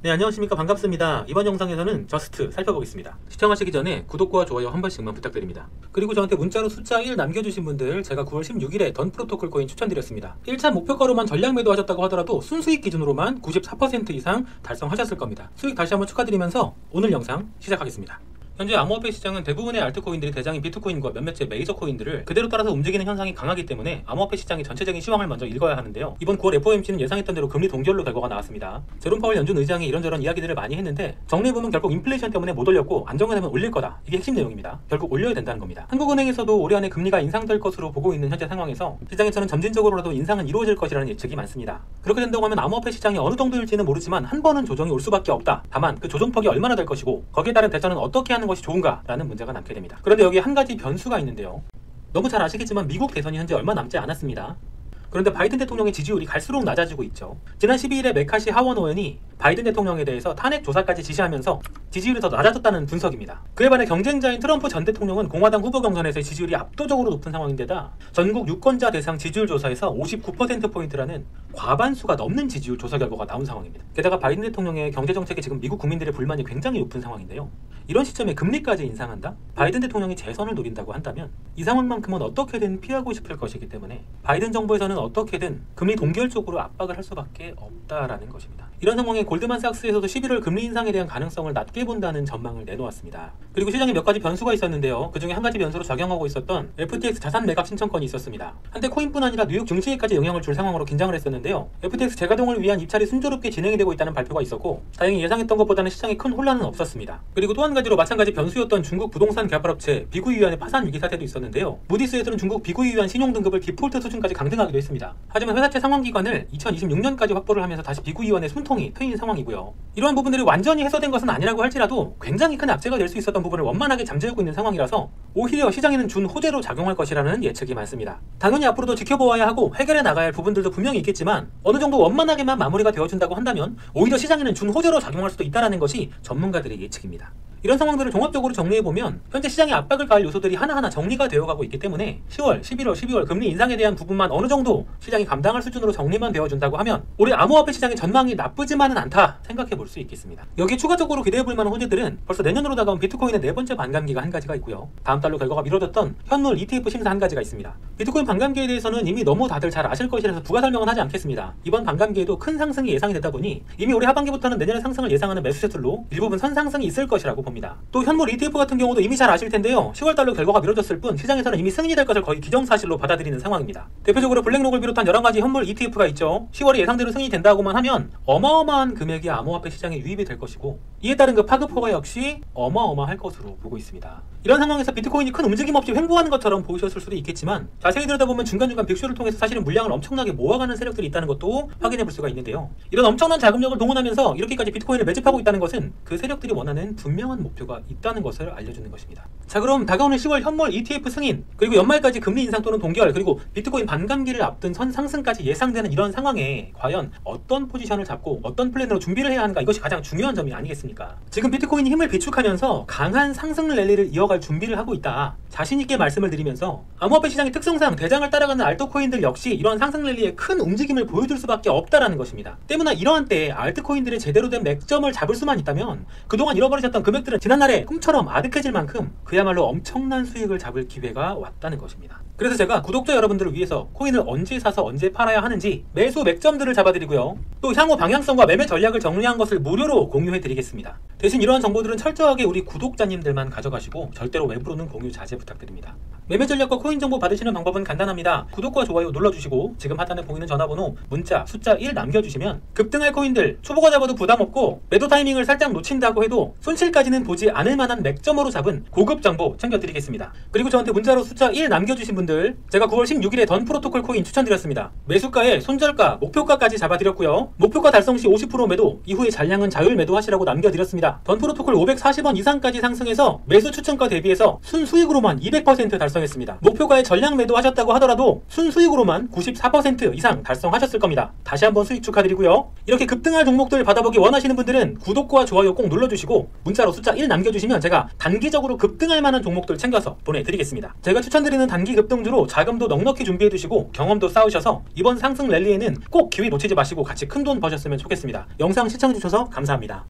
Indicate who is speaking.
Speaker 1: 네, 안녕하십니까. 반갑습니다. 이번 영상에서는 저스트 살펴보겠습니다. 시청하시기 전에 구독과 좋아요 한 번씩만 부탁드립니다. 그리고 저한테 문자로 숫자 1 남겨주신 분들 제가 9월 16일에 던 프로토콜 코인 추천드렸습니다. 1차 목표가로만 전량 매도하셨다고 하더라도 순수익 기준으로만 94% 이상 달성하셨을 겁니다. 수익 다시 한번 축하드리면서 오늘 영상 시작하겠습니다. 현재 암호화폐 시장은 대부분의 알트코인들이 대장인 비트코인과 몇몇의 메이저 코인들을 그대로 따라서 움직이는 현상이 강하기 때문에 암호화폐 시장의 전체적인 시황을 먼저 읽어야 하는데요. 이번 9월 FOMC는 예상했던 대로 금리 동결로 결과가 나왔습니다. 제롬 파월 연준 의장이 이런저런 이야기들을 많이 했는데 정리해보면 결국 인플레이션 때문에 못 올렸고 안정화되면 올릴 거다. 이게 핵심 내용입니다. 결국 올려야 된다는 겁니다. 한국은행에서도 올해 안에 금리가 인상될 것으로 보고 있는 현재 상황에서 시장에서는 점진적으로라도 인상은 이루어질 것이라는 예측이 많습니다. 그렇게 된다고 하면 암호화폐 시장이 어느 정도일지는 모르지만 한 번은 조정이 올 수밖에 없다. 다만 그 조정폭이 얼마나 될 것이고 거기에 따른 대처는 어떻게 하는 것이 좋은가 라는 문제가 남게 됩니다. 그런데 여기에 한 가지 변수가 있는데요. 너무 잘 아시겠지만 미국 대선이 현재 얼마 남지 않았습니다. 그런데 바이든 대통령의 지지율이 갈수록 낮아지고 있죠. 지난 12일에 메카시 하원 의원이 바이든 대통령에 대해서 탄핵 조사까지 지시하면서 지지율이 더 낮아졌다는 분석입니다. 그에 반해 경쟁자인 트럼프 전 대통령은 공화당 후보 경선에서의 지지율이 압도적으로 높은 상황인데다 전국 유권자 대상 지지율 조사에서 59%포인트라는 과반수가 넘는 지지율 조사 결과가 나온 상황입니다. 게다가 바이든 대통령의 경제정책에 지금 미국 국민들의 불만이 굉장히 높은 상황인데요. 이런 시점에 금리까지 인상한다? 바이든 대통령이 재선을 노린다고 한다면 이 상황만큼은 어떻게든 피하고 싶을 것이기 때문에 바이든 정부에서는 어떻게든 금리 동결 쪽으로 압박을 할 수밖에 없다라는 것입니다. 이런 상황에 골드만삭스에서도 11월 금리 인상에 대한 가능성을 낮게 본다는 전망을 내놓았습니다. 그리고 시장에 몇 가지 변수가 있었는데요. 그중에 한 가지 변수로 작용하고 있었던 FTX 자산 매각 신청건이 있었습니다. 한때 코인뿐 아니라 뉴욕 증시에까지 영향을 줄 상황으로 긴장을 했었는데요. FTX 재가동을 위한 입찰이 순조롭게 진행이 되고 있다는 발표가 있었고 다행히 예상했던 것보다는 시장에 큰 혼란은 없었습니다. 그리고 또 한 가지로 마찬가지 변수였던 중국 부동산 개발업체 비구이유안의 파산 위기 사태도 있었는데요. 무디스에서는 중국 비구이유안 신용 등급을 디폴트 수준까지 강등하기도 했습니다. 하지만 회사채 상환 기간을 2026년까지 확보를 하면서 다시 비구이유안의 숨통이 트인 상황이고요. 이러한 부분들이 완전히 해소된 것은 아니라고 할지라도 굉장히 큰 악재가 될 수 있었던 부분을 원만하게 잠재우고 있는 상황이라서 오히려 시장에는 준호재로 작용할 것이라는 예측이 많습니다. 당연히 앞으로도 지켜보아야 하고 해결해 나가야 할 부분들도 분명히 있겠지만 어느 정도 원만하게만 마무리가 되어준다고 한다면 오히려 시장에는 준호재로 작용할 수도 있다는 것이 전문가들의 예측입니다. 이런 상황들을 종합적으로 정리해보면 현재 시장에 압박을 가할 요소들이 하나하나 정리가 되어가고 있기 때문에 10월, 11월, 12월 금리 인상에 대한 부분만 어느 정도 시장이 감당할 수준으로 정리만 되어준다고 하면 올해 암호화폐 시장의 전망이 나쁘지만은 않다 생각해볼 수 있겠습니다. 여기에 추가적으로 기대해볼 만한 호재들은 벌써 내년으로 다가온 비트코인의 네 번째 반감기가 한 가지가 있고요. 다음 달로 결과가 미뤄졌던 현물 ETF 심사 한 가지가 있습니다. 비트코인 반감기에 대해서는 이미 너무 다들 잘 아실 것이라서 부가 설명은 하지 않겠습니다. 이번 반감기에도 큰 상승이 예상이 되다 보니 이미 올해 하반기부터는 내년의 상승을 예상하는 매수세들로 일부분 선상승이 있을 것이라고 봅니다. 또 현물 ETF 같은 경우도 이미 잘 아실 텐데요. 10월달로 결과가 미뤄졌을 뿐 시장에서는 이미 승인이 될 것을 거의 기정사실로 받아들이는 상황입니다. 대표적으로 블랙록을 비롯한 여러 가지 현물 ETF가 있죠. 10월에 예상대로 승인이 된다고만 하면 어마어마한 금액이 암호화폐 시장에 유입이 될 것이고 이에 따른 그 파급효과 역시 어마어마할 것으로 보고 있습니다. 이런 상황에서 비트코인이 큰 움직임 없이 횡보하는 것처럼 보이셨을 수도 있겠지만 자세히 들여다보면 중간중간 빅쇼를 통해서 사실은 물량을 엄청나게 모아가는 세력들이 있다는 것도 확인해 볼 수가 있는데요. 이런 엄청난 자금력을 동원하면서 이렇게까지 비트코인을 매집하고 있다는 것은 그 세력들이 원하는 분명한 목표가 있다는 것을 알려주는 것입니다. 자, 그럼 다가오는 10월 현물 ETF 승인 그리고 연말까지 금리 인상 또는 동결 그리고 비트코인 반감기를 앞둔 선상승까지 예상되는 이런 상황에 과연 어떤 포지션을 잡고 어떤 플랜으로 준비를 해야 하는가 이것이 가장 중요한 점이 아니겠습니까? 지금 비트코인이 힘을 비축하면서 강한 상승 랠리를 이어갈 준비를 하고 있다. 자신있게 말씀을 드리면서 암호화폐 시장의 특성상 대장을 따라가는 알트코인들 역시 이런 상승 랠리에 큰 움직임을 보여줄 수밖에 없다라는 것입니다. 때문에 이러한 때에 알트코인들의 제대로 된 맥점을 잡을 수만 있다면 그동안 잃어버리셨던 금액들은 지난날에 꿈처럼 아득해질 만큼 그야말로 엄청난 수익을 잡을 기회가 왔다는 것입니다. 그래서 제가 구독자 여러분들을 위해서 코인을 언제 사서 언제 팔아야 하는지 매수 맥점들을 잡아드리고요. 또 향후 방향성과 매매 전략을 정리한 것을 무료로 공유해드리겠습니다. 대신 이러한 정보들은 철저하게 우리 구독자님들만 가져가시고 절대로 외부로는 공유 자제 부탁드립니다. 매매 전략과 코인 정보 받으시는 방법은 간단합니다. 구독과 좋아요 눌러주시고 지금 하단에 보이는 전화번호 문자 숫자 1 남겨주시면 급등할 코인들 초보가 잡아도 부담없고 매도 타이밍을 살짝 놓친다고 해도 손실까지는 보지 않을 만한 맥점으로 잡은 고급 정보 챙겨드리겠습니다. 그리고 저한테 문자로 숫자 1 남겨주신 분들 제가 9월 16일에 던 프로토콜 코인 추천드렸습니다. 매수가에 손절가, 목표가까지 잡아드렸고요. 목표가 달성 시 50% 매도, 이후에 잔량은 자율 매도하시라고 남겨드렸습니다. 있습니다. 던 프로토콜 540원 이상까지 상승해서 매수 추천가 대비해서 순수익으로만 200% 달성했습니다. 목표가에 전량 매도하셨다고 하더라도 순수익으로만 94% 이상 달성하셨을 겁니다. 다시 한번 수익 축하드리고요. 이렇게 급등할 종목들 받아보기 원하시는 분들은 구독과 좋아요 꼭 눌러주시고 문자로 숫자 1 남겨주시면 제가 단기적으로 급등할 만한 종목들 챙겨서 보내드리겠습니다. 제가 추천드리는 단기 급등주로 자금도 넉넉히 준비해두시고 경험도 쌓으셔서 이번 상승 랠리에는 꼭 기회 놓치지 마시고 같이 큰돈 버셨으면 좋겠습니다. 영상 시청해주셔서 감사합니다.